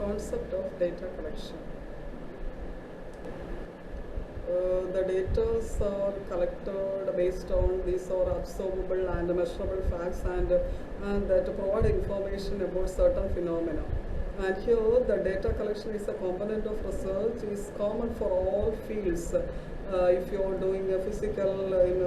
concept of data collection. The data are collected based on these are observable and measurable facts and that provide information about certain phenomena. And here the data collection is a component of research is common for all fields. If you are doing a physical,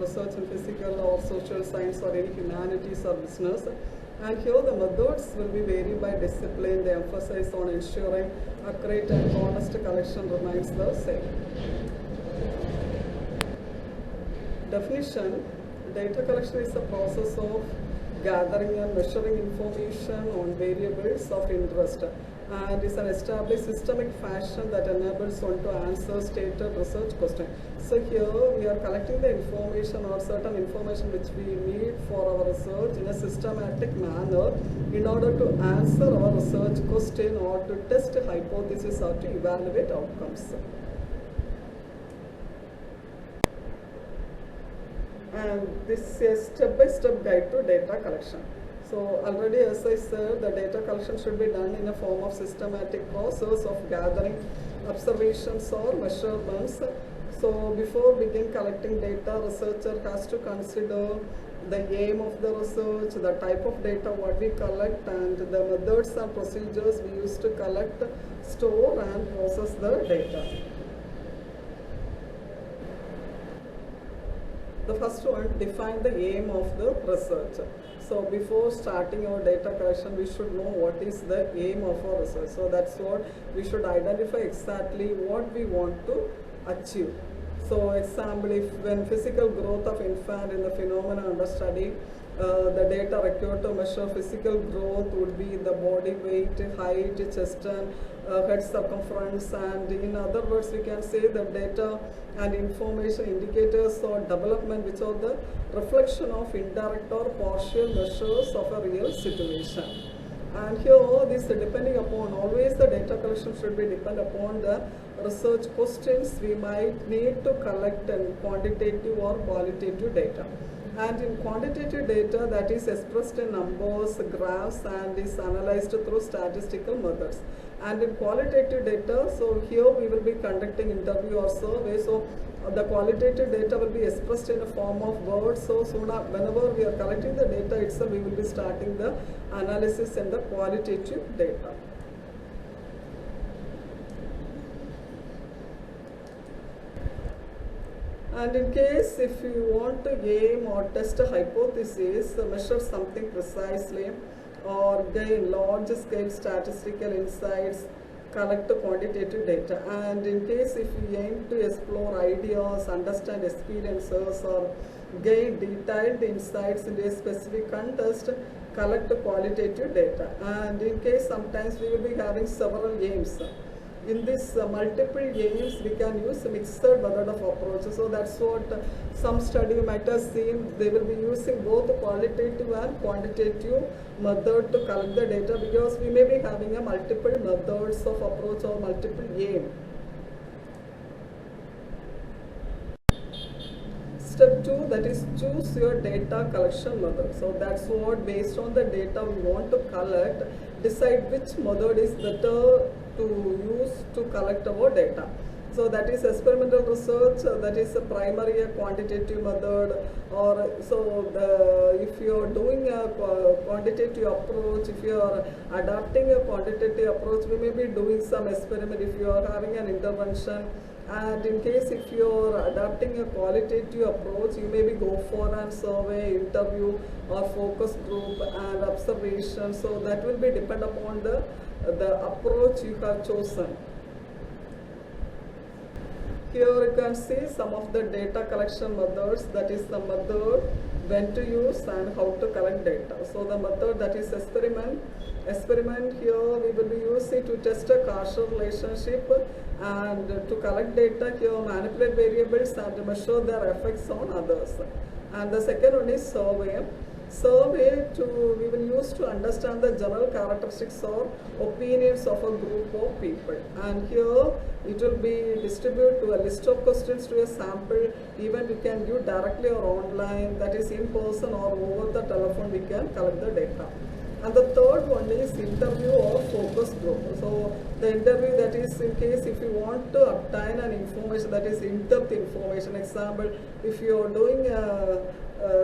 research in physical or social science or any humanities or business, and here the methods will be varied by discipline. They emphasize on ensuring accurate and honest collection remains the same. Definition: data collection is a process of gathering and measuring information on variables of interest and is an established systemic fashion that enables one to answer stated research questions. So here we are collecting the information or certain information which we need for our research in a systematic manner in order to answer our research question or to test a hypothesis or to evaluate outcomes. And this is a step-by-step guide to data collection. So already, as I said, the data collection should be done in a form of systematic process of gathering observations or measurements. So before begin collecting data, researcher has to consider the aim of the research, the type of data what we collect, and the methods and procedures we use to collect, store and process the data. The first one, define the aim of the research. So before starting our data collection, we should know what is the aim of our research. So that's what we should identify exactly what we want to achieve. So example, if when physical growth of infant in the phenomena under study, the data required to measure physical growth would be the body weight, height, chest and head circumference, and in other words we can say the data and information indicators or development which are the reflection of indirect or partial measures of a real situation. And here this depending upon, always the data collection should be depend upon the research questions we might need to collect in quantitative or qualitative data. And in quantitative data, that is expressed in numbers, graphs, and is analyzed through statistical methods. And in qualitative data, so here we will be conducting interview or survey. So the qualitative data will be expressed in a form of words. So whenever we are collecting the data itself, we will be starting the analysis in the qualitative data. And in case if you want to aim or test a hypothesis, measure something precisely, or gain large scale statistical insights, collect quantitative data. And in case if you aim to explore ideas, understand experiences, or gain detailed insights into a specific context, collect qualitative data. And in case sometimes we will be having several aims. In this multiple aims, we can use a mixed method of approaches. So that's what some study you might have seen. They will be using both qualitative and quantitative method to collect the data, because we may be having a multiple methods of approach or multiple aim. Step 2, that is choose your data collection method. So that's what, based on the data we want to collect, decide which method is better to use to collect our data. So that is experimental research, that is a primary a quantitative method, or so if you are doing a quantitative approach, if you are adapting a quantitative approach, we may be doing some experiment if you are having an intervention. And in case if you are adapting a qualitative approach, you may be go for an survey, interview or focus group and observation. So that will be depend upon the approach you have chosen. Here you can see some of the data collection methods, that is the method when to use and how to collect data. So the method that is experiment here we will be using to test a causal relationship and to collect data here, manipulate variables and measure their effects on others. And the second one is survey. Survey we will use to understand the general characteristics or opinions of a group of people. And here it will be distributed to a list of questions to a sample. Even we can do directly or online, that is in person or over the telephone we can collect the data. And the third one is interview or focus group. So the interview, that is in case if you want to obtain an information that is in-depth information. Example, if you are doing a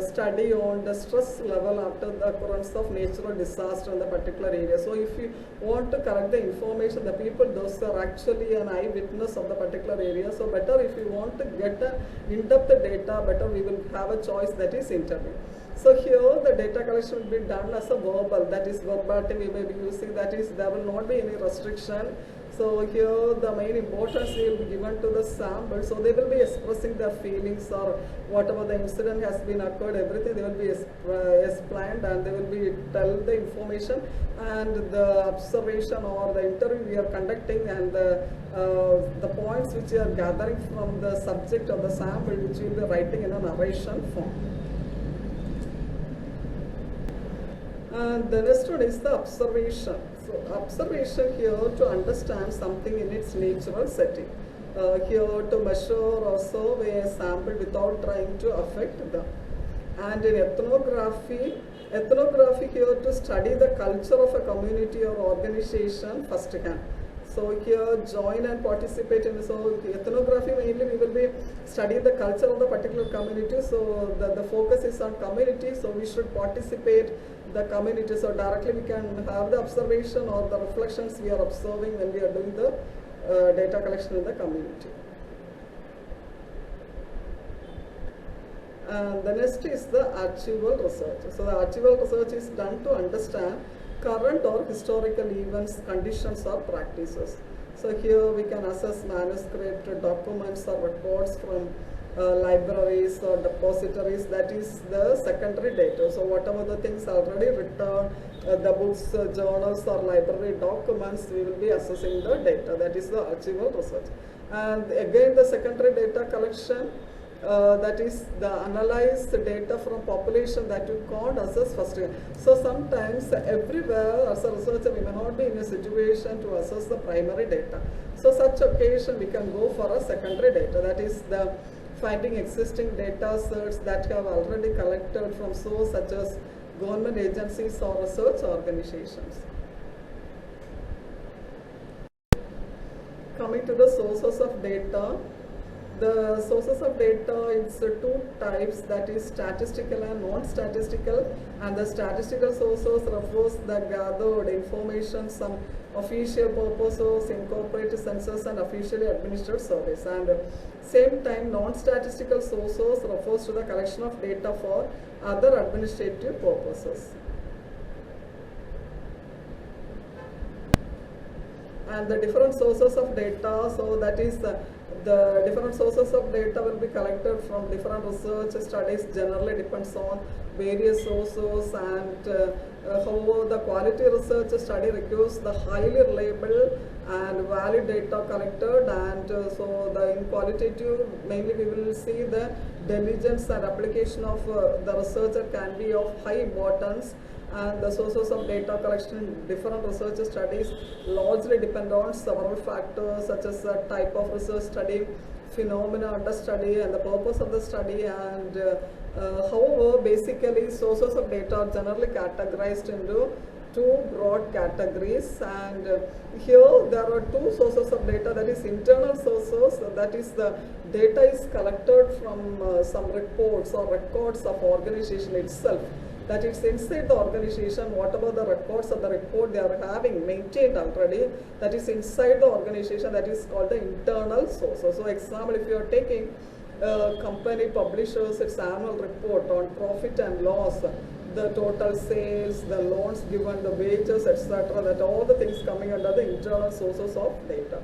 study on the stress level after the occurrence of natural disaster in the particular area. So if you want to collect the information, the people, those are actually an eyewitness of the particular area. So better if you want to get the in-depth data, better we will have a choice, that is interview. So here the data collection will be done as a verbal, that is verbatim we may be using, that is there will not be any restriction. So here the main importance will be given to the sample. So they will be expressing their feelings or whatever the incident has been occurred, everything they will be explained, and they will be tell the information and the observation or the interview we are conducting, and the points which we are gathering from the subject of the sample, which we will be writing in a narration form. And the next one is the observation. So observation here to understand something in its natural setting. Here to measure or survey a sample without trying to affect them. And in ethnography here to study the culture of a community or organization first hand. So here join and participate in, so ethnography mainly we will be studying the culture of the particular community. So the focus is on community, so we should participate the community. So directly we can have the observation or the reflections we are observing when we are doing the data collection in the community. And the next is the archival research. So the archival research is done to understand current or historical events, conditions or practices. So here we can assess manuscript, documents or records from libraries or depositories, that is the secondary data. So whatever the things already written, the books, journals or library documents, we will be assessing the data, that is the archival research. And again the secondary data collection, that is the analyzed data from population that you can't assess first. So sometimes everywhere as a researcher we may not be in a situation to assess the primary data. So such occasion we can go for a secondary data, that is the finding existing data sets that have already collected from sources such as government agencies or research organizations. Coming to the sources of data. The sources of data, it's two types, that is statistical and non-statistical. And the statistical sources refers the gathered information, some official purposes, incorporated census and officially administered surveys. And same time, non-statistical sources refers to the collection of data for other administrative purposes. And the different sources of data, so that is the different sources of data will be collected from different research studies, generally depends on various sources, and however the quality research study requires the highly reliable and valid data collected, and so the in qualitative mainly we will see the diligence and application of the researcher can be of high importance. And the sources of data collection in different research studies largely depend on several factors such as the type of research study, phenomena under study and the purpose of the study, and however basically sources of data are generally categorized into two broad categories, and here there are two sources of data, that is internal sources, that is the data is collected from some reports or records of organization itself, that it's inside the organization, whatever the records of the report they are having maintained already, that is inside the organization, that is called the internal sources. So example, if you are taking company publishes its annual report on profit and loss, the total sales, the loans given, the wages, etc., that all the things coming under the internal sources of data.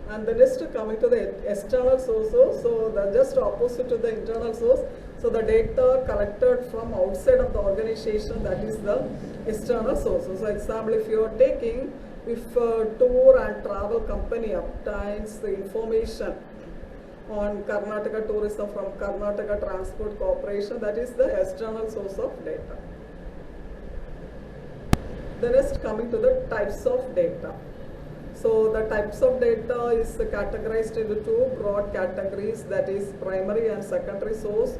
And the next coming to the external sources, so the just opposite to the internal source, so the data collected from outside of the organization, that is the external sources. So example, if you are taking, if a tour and travel company obtains the information on Karnataka tourism from Karnataka Transport Corporation, that is the external source of data. The next coming to the types of data. So the types of data is categorized into two broad categories, that is primary and secondary source.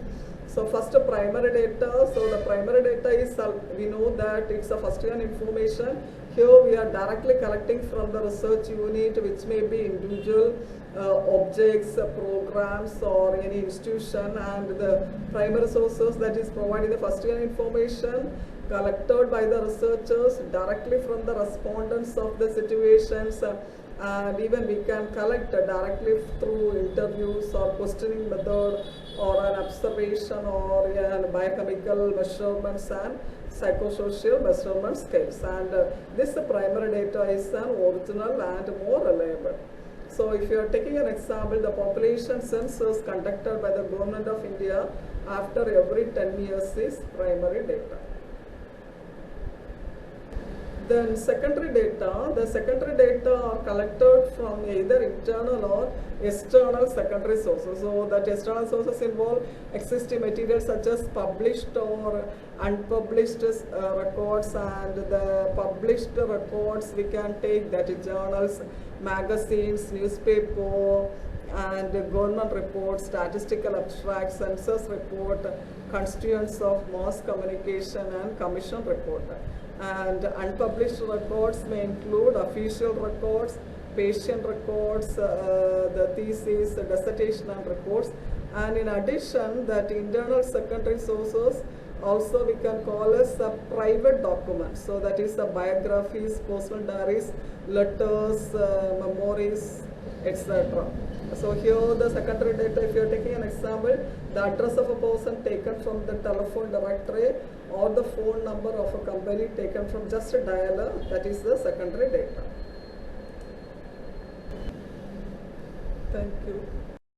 So first primary data. So the primary data is, we know that it's a first hand information. Here we are directly collecting from the research unit, which may be individual objects, programs, or any institution, and the primary sources that is providing the first hand information collected by the researchers directly from the respondents of the situations. And even we can collect directly through interviews or questioning method or an observation or biochemical measurements and psychosocial measurement scales. And this primary data is an original and more reliable. So if you are taking an example, the population census conducted by the government of India after every 10 years is primary data. Then secondary data, the secondary data are collected from either internal or external secondary sources. So that external sources involve existing materials such as published or unpublished records, and the published records we can take, that is journals, magazines, newspaper, and government reports, statistical abstracts, census report, constituents of mass communication, and commission report. And unpublished records may include official records, patient records, the thesis, the dissertation and reports. And in addition, that internal secondary sources also we can call as a private document. So that is the biographies, personal diaries, letters, memories, etc. So here the secondary data, if you are taking an example, the address of a person taken from the telephone directory or the phone number of a company taken from just a dialer, that is the secondary data. Thank you.